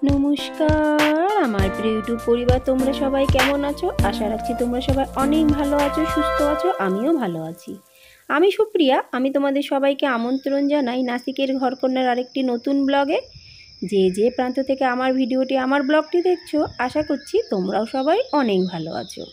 নমস্কার আমার প্রিয় ইউটিউব পরিবার, তোমরা সবাই কেমন আছো? আশা রাখছি তোমরা সবাই অনেক ভালো আছো, সুস্থ আছো। আমিও ভালো আছি। আমি সুপ্রিয়া। আমি তোমাদের সবাইকে আমন্ত্রণ জানাই নাসিকের ঘরকন্যার আরেকটি নতুন ব্লগে। যে প্রান্ত থেকে আমার ভিডিওটি, আমার ব্লগটি দেখছো, আশা করছি তোমরাও সবাই অনেক ভালো আছো।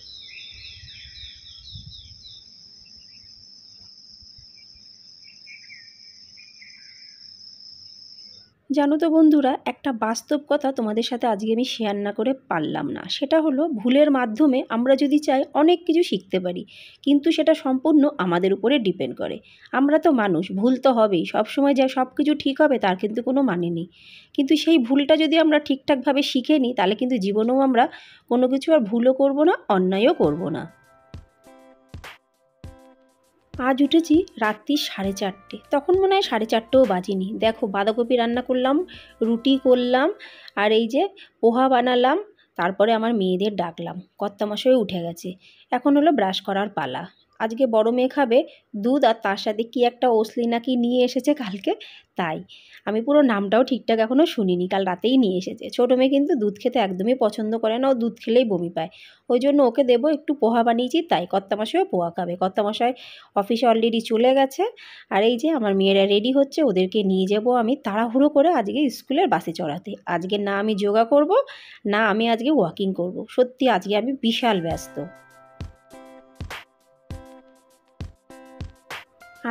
জানো তো বন্ধুরা, একটা বাস্তব কথা তোমাদের সাথে আজকে আমি শেয়ার না করে পারলাম না। সেটা হলো, ভুলের মাধ্যমে আমরা যদি চাই অনেক কিছু শিখতে পারি, কিন্তু সেটা সম্পূর্ণ আমাদের উপরে ডিপেন্ড করে। আমরা তো মানুষ, ভুল তো হবেই। সবসময় যা সব কিছু ঠিক হবে তার কিন্তু কোনো মানে নেই। কিন্তু সেই ভুলটা যদি আমরা ঠিকঠাকভাবে শিখে নিই, তাহলে কিন্তু জীবনেও আমরা কোনো কিছু আর ভুলও করব না, অন্যায়ও করব না। আজ উঠেছি রাত্রি 4:30, তখন মনে হয় 4:30ও বাজেনি। দেখো, বাঁধাকপি রান্না করলাম, রুটি করলাম, আর এই যে পোহা বানালাম। তারপরে আমার মেয়েদের ডাকলাম, কর্তামশাই উঠে গেছে। এখন হলো ব্রাশ করার পালা। আজকে বড় মেয়ে খাবে দুধ, আর তার সাথে কি একটা ওসলি নাকি নিয়ে এসেছে কালকে, তাই। আমি পুরো নামটাও ঠিকঠাক এখনও শুনিনি, কাল রাতেই নিয়ে এসেছে। ছোটো মেয়ে কিন্তু দুধ খেতে একদমই পছন্দ করে না, ও দুধ খেলেই বমি পায়। ওই জন্য ওকে দেবো একটু পোহা বানিয়েছি, তাই। কর্তামশাইও পোহা খাবে। কর্তামশাই অফিসে অলরেডি চলে গেছে। আর এই যে আমার মেয়েরা রেডি হচ্ছে, ওদেরকে নিয়ে যাব আমি তাড়াহুড়ো করে আজকে স্কুলের বাসে চড়াতে। আজকে না আমি যোগা করব, না আমি আজকে ওয়াকিং করব। সত্যি আজকে আমি বিশাল ব্যস্ত।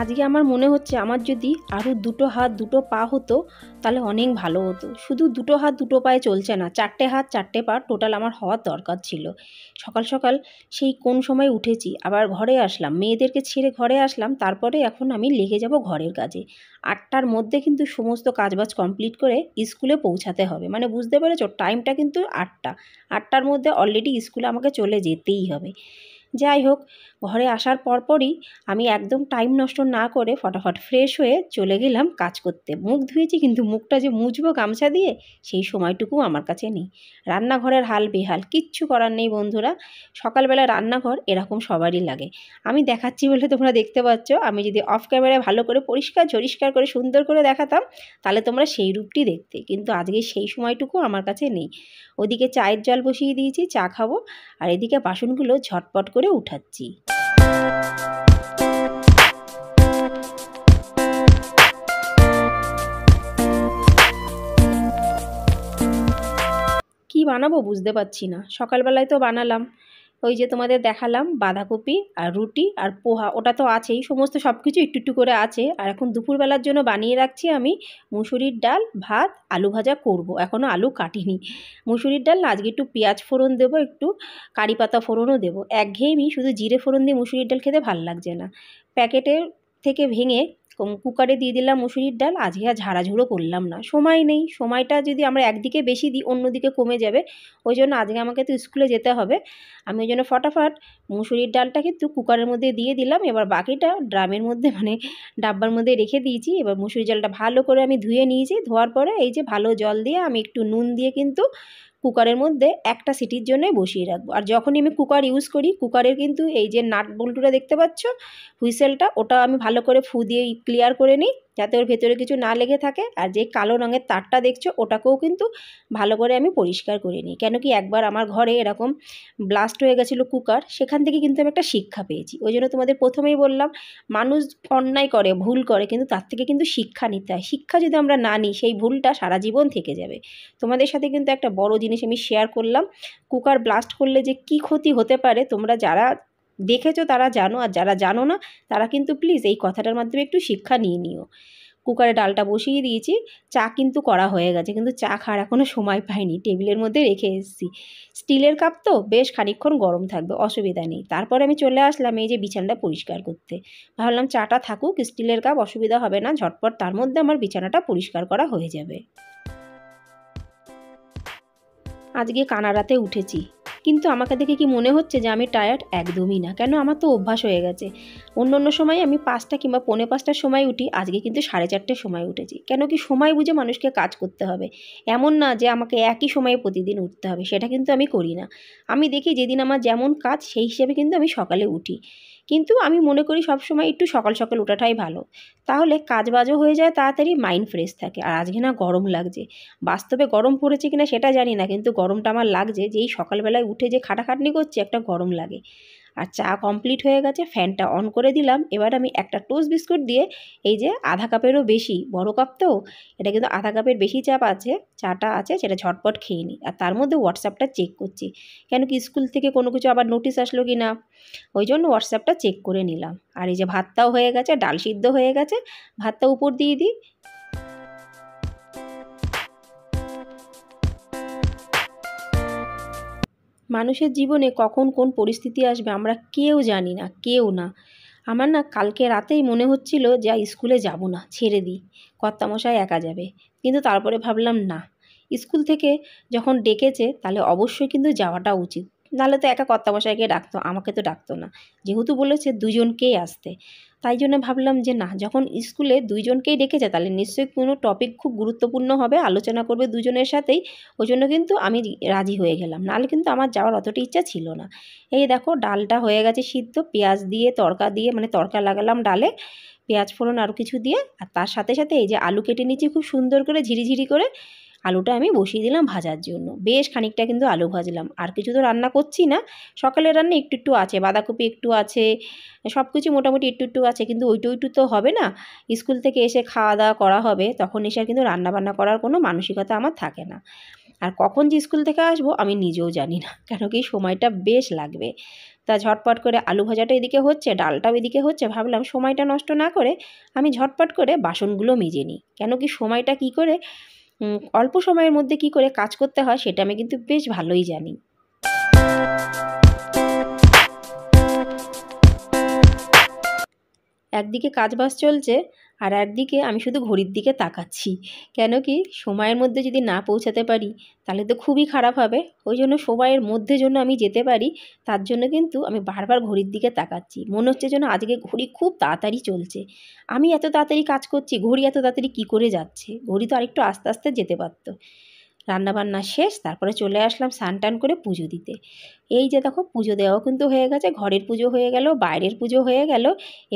আজকে আমার মনে হচ্ছে, আমার যদি আরও দুটো হাত দুটো পা হতো তাহলে অনেক ভালো হতো। শুধু দুটো হাত দুটো পায়ে চলছে না, 4টে হাত 4টে পা টোটাল আমার হওয়ার দরকার ছিল। সকাল সকাল সেই কোন সময় উঠেছি, আবার ঘরে আসলাম, মেয়েদেরকে ছেড়ে ঘরে আসলাম। তারপরে এখন আমি লেগে যাব ঘরের কাজে। 8টার মধ্যে কিন্তু সমস্ত কাজবাজ কমপ্লিট করে স্কুলে পৌঁছাতে হবে। মানে বুঝতে পেরেছো, টাইমটা কিন্তু 8টা। 8টার মধ্যে অলরেডি স্কুলে আমাকে চলে যেতেই হবে। যাই হোক, ঘরে আসার পরপরই আমি একদম টাইম নষ্ট না করে ফটাফট ফ্রেশ হয়ে চলে গেলাম কাজ করতে। মুখ ধুয়েছি, কিন্তু মুখটা যে মুছবো গামছা দিয়ে, সেই সময়টুকুও আমার কাছে নেই। রান্নাঘরের হাল বেহাল, কিচ্ছু করার নেই বন্ধুরা। সকালবেলা রান্নাঘর এরকম সবারই লাগে। আমি দেখাচ্ছি বলে তোমরা দেখতে পাচ্ছ। আমি যদি অফ ক্যামেরায় ভালো করে পরিষ্কার ঝরিষ্কার করে সুন্দর করে দেখাতাম, তাহলে তোমরা সেই রূপটি দেখতে। কিন্তু আজকে সেই সময়টুকু আমার কাছে নেই। ওদিকে চায়ের জল বসিয়ে দিয়েছি, চা খাবো, আর এদিকে বাসনগুলো ঝটপট করে উঠাচ্ছি। কি বানাবো বুঝতে পারছি না। সকালবেলায় তো বানালাম, ওই যে তোমাদের দেখালাম, বাঁধাকপি আর রুটি আর পোহা, ওটা তো আছেই। সমস্ত সব কিছু একটু একটু করে আছে। আর এখন দুপুরবেলার জন্য বানিয়ে রাখছি আমি মুসুরির ডাল, ভাত, আলু ভাজা করব। এখনও আলু কাটিনি। মুসুরির ডাল না, আজকে একটু পেঁয়াজ ফোড়ন দেবো, একটু কারি পাতা ফোড়নও দেবো। একঘেয়েমি শুধু জিরে ফোড়ন দিয়ে মুসুরির ডাল খেতে ভাল লাগছে না। প্যাকেটের থেকে ভেঙে কুকারে দিয়ে দিলাম মুসুরির ডাল। আজকে আর ঝাড়াঝুড়ো করলাম না, সময় নেই। সময়টা যদি আমরা একদিকে বেশি দিই, অন্যদিকে কমে যাবে। ওই জন্য আজকে আমাকে তো স্কুলে যেতে হবে। আমি ওই জন্য ফটাফট মুসুরির ডালটা কিন্তু কুকারের মধ্যে দিয়ে দিলাম। এবার বাকিটা ড্রামের মধ্যে, মানে ডাব্বার মধ্যে রেখে দিয়েছি। এবার মুসুরির ডালটা ভালো করে আমি ধুয়ে নিয়েছি। ধোয়ার পরে এই যে ভালো জল দিয়ে আমি একটু নুন দিয়ে কিন্তু কুকারের মধ্যে একটা সিটির জন্যই বসিয়ে রাখবো। আর যখনই আমি কুকার ইউজ করি, কুকারের কিন্তু এই যে নাট বল্টুটা দেখতে পাচ্ছ, হুইসেলটা, ওটা আমি ভালো করে ফু দিয়ে ক্লিয়ার করে নিই, যাতে ওর ভেতরে কিছু না লেগে থাকে। আর যে কালো রঙের তারটা দেখছো, ওটাকেও কিন্তু ভালো করে আমি পরিষ্কার করে নিই। কেন কি, একবার আমার ঘরে এরকম ব্লাস্ট হয়ে গেছিলো কুকার, সেখান থেকে কিন্তু আমি একটা শিক্ষা পেয়েছি। ওই জন্য তোমাদের প্রথমেই বললাম, মানুষ অন্যায় করে, ভুল করে, কিন্তু তার থেকে কিন্তু শিক্ষা নিতে হয়। শিক্ষা যদি আমরা না নিই, সেই ভুলটা সারা জীবন থেকে যাবে। তোমাদের সাথে কিন্তু একটা বড় জিনিস আমি শেয়ার করলাম। কুকার ব্লাস্ট করলে যে কি ক্ষতি হতে পারে, তোমরা যারা দেখেছো তারা জানো, আর যারা জানো না তারা কিন্তু প্লিজ এই কথাটার মাধ্যমে একটু শিক্ষা নিয়ে নিও। কুকারে ডালটা বসিয়ে দিয়েছি। চা কিন্তু করা হয়ে গেছে, কিন্তু চা খাওয়ার এখনও সময় পাইনি। টেবিলের মধ্যে রেখে এসেছি। স্টিলের কাপ তো বেশ খানিকক্ষণ গরম থাকবে, অসুবিধা নেই। তারপরে আমি চলে আসলাম এই যে বিছানাটা পরিষ্কার করতে। ভাবলাম চাটা থাকুক, স্টিলের কাপ, অসুবিধা হবে না, ঝটপট তার মধ্যে আমার বিছানাটা পরিষ্কার করা হয়ে যাবে। আজকে কানাডাতে উঠেছি, কিন্তু আমাকে দেখে কি মনে হচ্ছে যে আমি টায়ার্ড? একদমই না। কেন, আমার তো অভ্যাস হয়ে গেছে। অন্য অন্য সময় আমি 5টা কিংবা 5:45টার সময় উঠি, আজকে কিন্তু 4:30টার সময় উঠেছি। কেন কি, সময় বুঝে মানুষকে কাজ করতে হবে। এমন না যে আমাকে একই সময়ে প্রতিদিন উঠতে হবে, সেটা কিন্তু আমি করি না। আমি দেখি যেদিন আমার যেমন কাজ, সেই হিসেবে কিন্তু আমি সকালে উঠি। কিন্তু আমি মনে করি সবসময় একটু সকাল সকাল ওঠাটাই ভালো, তাহলে কাজবাজও হয়ে যায় তাড়াতাড়ি, মাইন্ড ফ্রেশ থাকে। আর আজকে না গরম লাগছে, বাস্তবে গরম পড়েছে কিনা সেটা জানি না, কিন্তু গরমটা আমার লাগছে, যে এই সকালবেলায় উঠে যে খাটাখাটনি করছি একটা গরম লাগে। আর চা কমপ্লিট হয়ে গেছে, ফ্যানটা অন করে দিলাম। এবার আমি একটা টোস্ট বিস্কুট দিয়ে এই যে আধা কাপেরও বেশি, বড় কাপ তো, এটা কিন্তু আধা কাপের বেশি চাটা আছে সেটা ঝটপট খেয়ে নিই। আর তার মধ্যে হোয়াটসঅ্যাপটা চেক করছি, কেন কি স্কুল থেকে কোনো কিছু আবার নোটিশ আসলো কি না, ওই জন্য হোয়াটসঅ্যাপটা চেক করে নিলাম। আর এই যে ভাতটাও হয়ে গেছে, ডাল সিদ্ধ হয়ে গেছে, ভাতটা উপর দিয়ে দিই। মানুষের জীবনে কখন কোন পরিস্থিতি আসবে আমরা কেউ জানি না, কেউ না। আমার না কালকে রাতেই মনে হচ্ছিল যে স্কুলে যাব না, ছেড়ে দিই, কর্তামশাই একা যাবে। কিন্তু তারপরে ভাবলাম না, স্কুল থেকে যখন ডেকেছে তাহলে অবশ্যই কিন্তু যাওয়াটা উচিত। নাহলে তো একা কর্তামশাইকে ডাকতো, আমাকে তো ডাকতো না। যেহেতু বলেছে দুজনকেই আসতে, তাই জন্য ভাবলাম যে না, যখন স্কুলে দুইজনকেই ডেকেছে তাহলে নিশ্চয়ই কোনো টপিক খুব গুরুত্বপূর্ণ হবে, আলোচনা করবে দুজনের সাথেই। ওই জন্য কিন্তু আমি রাজি হয়ে গেলাম, নাহলে কিন্তু আমার যাওয়ার অতটা ইচ্ছা ছিল না। এই দেখো ডালটা হয়ে গেছে সিদ্ধ, পেঁয়াজ দিয়ে তড়কা দিয়ে, মানে তড়কা লাগালাম ডালে, পেঁয়াজ ফোড়ন আরও কিছু দিয়ে। আর তার সাথে সাথে এই যে আলু কেটে নিচ্ছি খুব সুন্দর করে ঝিরিঝিরি করে, আলুটা আমি বসিয়ে দিলাম ভাজার জন্য। বেশ খানিকটা কিন্তু আলু ভাজলাম, আর কিছু তো রান্না করছি না, সকালের রান্না একটু একটু আছে, বাঁধাকপি একটু আছে, সব কিছু মোটামুটি একটু একটু আছে, কিন্তু ওইটু তো হবে না। স্কুল থেকে এসে খাওয়া দাওয়া করা হবে, তখন এসে কিন্তু রান্নাবান্না করার কোনো মানসিকতা আমার থাকে না। আর কখন যে স্কুল থেকে আসবো আমি নিজেও জানি না, কেন কি সময়টা বেশ লাগবে। তা ঝটপট করে আলু ভাজাটা এদিকে হচ্ছে, ডালটাও এদিকে হচ্ছে, ভাবলাম সময়টা নষ্ট না করে আমি ঝটপট করে বাসনগুলো মেজে নিই। কেন কি সময়টা কী করে, অল্প সময়ের মধ্যে কী করে কাজ করতে হয় সেটা আমি কিন্তু বেশ ভালোই জানি। একদিকে কাজবাজ চলছে, আর একদিকে আমি শুধু ঘড়ির দিকে তাকাচ্ছি, কেন কি সময়ের মধ্যে যদি না পৌঁছাতে পারি তাহলে তো খুবই খারাপ হবে। ওই জন্য সময়ের মধ্যে জন্য আমি যেতে পারি, তার জন্য কিন্তু আমি বারবার ঘড়ির দিকে তাকাচ্ছি। মনে হচ্ছে যেন আজকে ঘড়ি খুব তাড়াতাড়ি চলছে, আমি এত তাড়াতাড়ি কাজ করছি, ঘড়ি এত তাড়াতাড়ি কী করে যাচ্ছে, ঘড়ি তো আরেকটু আস্তে আস্তে যেতে পারতো। রান্নাবান্না শেষ, তারপরে চলে আসলাম স্নান টান করে পুজো দিতে। এই যে দেখো পুজো দেওয়াও কিন্তু হয়ে গেছে, ঘরের পুজো হয়ে গেল, বাইরের পুজো হয়ে গেল।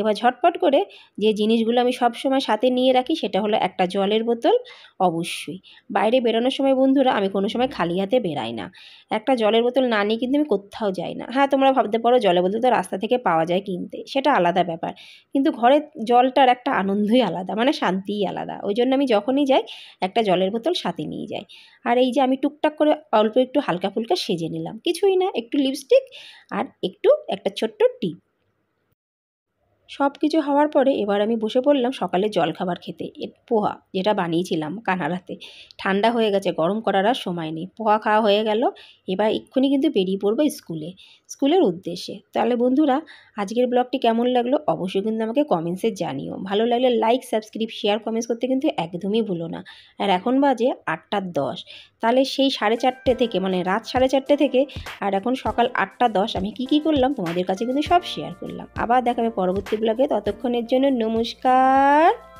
এবার ঝটপট করে যে জিনিসগুলো আমি সব সময় সাথে নিয়ে রাখি সেটা হলো একটা জলের বোতল। অবশ্যই বাইরে বেরোনোর সময় বন্ধুরা আমি কোনো সময় খালি হাতে বেরাই না, একটা জলের বোতল না নিয়ে কিন্তু আমি কোথাও যাই না। হ্যাঁ, তোমরা ভাবতে পারো জলের বোতল তো রাস্তা থেকে পাওয়া যায় কিনতে, সেটা আলাদা ব্যাপার, কিন্তু ঘরের জলটার একটা আনন্দই আলাদা, মানে শান্তিই আলাদা। ওই জন্য আমি যখনই যাই একটা জলের বোতল সাথে নিয়ে যাই। আর এই যে আমি টুকটাক করে অল্প একটু হালকা ফুলকা সেজে নিলাম, কিছুই না, একটু লিপস্টিক আর একটু একটা ছোট্ট টিপ। সব কিছু হওয়ার পরে এবার আমি বসে পড়লাম সকালে জলখাবার খেতে। পোহা যেটা বানিয়েছিলাম কানাড়াতে, ঠান্ডা হয়ে গেছে, গরম করার আর সময় নেই। পোহা খাওয়া হয়ে গেল, এবার এক্ষুনি কিন্তু বেরিয়ে পড়বো স্কুলের উদ্দেশ্যে। তাহলে বন্ধুরা আজকের ব্লগটি কেমন লাগলো অবশ্যই কিন্তু আমাকে কমেন্টসে জানিও। ভালো লাগলে লাইক, সাবস্ক্রাইব, শেয়ার, কমেন্টস করতে কিন্তু একদমই ভুলো না। আর এখন বাজে 8টা 10, তাহলে সেই 4:30 থেকে, মানে রাত 4:30 থেকে আর এখন সকাল 8টা 10 আমি কি করলাম তোমাদের কাছে কিন্তু সব শেয়ার করলাম। আবার দেখাবে পরবর্তী ব্লগে, ততক্ষণের জন্য নমস্কার।